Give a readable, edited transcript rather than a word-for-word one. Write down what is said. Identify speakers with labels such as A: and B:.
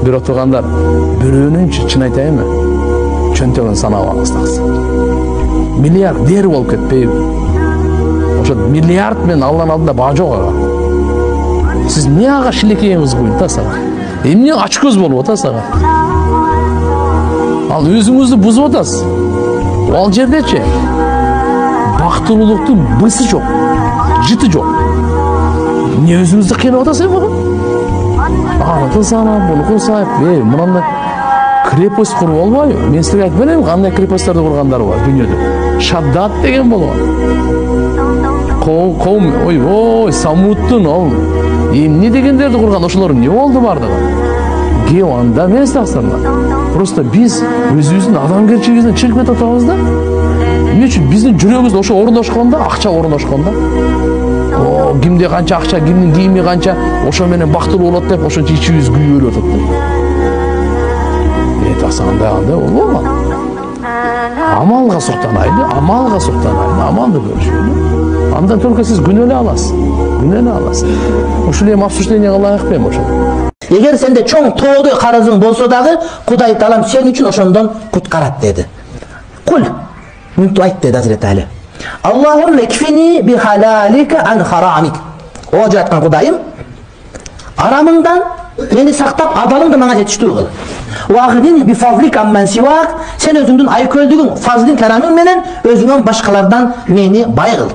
A: Bir oturganlar bürününчү чын айтайынбы? Чөнтөгүн санап алыңыз. Миллиардер болуп кетпейби? Ошо миллиард менен Алланын алдында баа жок ага. Сиз эмне ага шилекейиңиз куйун та сага? Эмне ач көз болуп атасыз ага? Ал өзүңүздү бузуп атасыз. Ал жердечи бактылуулуктун бысы жок, жыты жок. Не өзүңүздү кыйнап атасыз ага? Аны санап, буну кылсайып, мынандай крепость куруп албайбы? Мен силерге айтып берейин, кандай крепостьтарды кургандар бар дүйнөдө. Шаддат деген болгон. Ой, Самуттун ал эмне дегендерди курган, ошолор эмне болду бардыгы? Геонда эмес тасырма. Просто биз өзүбүздүн адамгерчилигибизден чыгып кетип атабыз да. Эмне үчүн биздин жүрөгүбүз ошо орундашканда, акча орундашканда. Кимде канча акча, кимдин кийими канча, ошо менен бактылуу болот деп, ошончо ичибиз күйүп атат. Тасаңда андай болбойбу? Амалга суктанайды, амалды көрүшүлү. Андан только сиз күнөөлөй аласыз. Ушул эми обсуждение кылайык мен ошо.
B: Эгер сенде чоң тоодой карызың болсо дагы, Кудай Таалам сен үчүн ошондон куткарат деди. Кул, мынтип айт деди Hazreti Ali. Аллахумма кфини би халалика ан харамик. О жараткан Кудайым, арамыңдан мени сактап, адалыңды мага жетиштүү кыл. Вагнини би фазлик амман сивак, сен өзүңдүн айкөлдүгүң, фазлин карамың менен өзүңөн башкалардан мени бай кыл.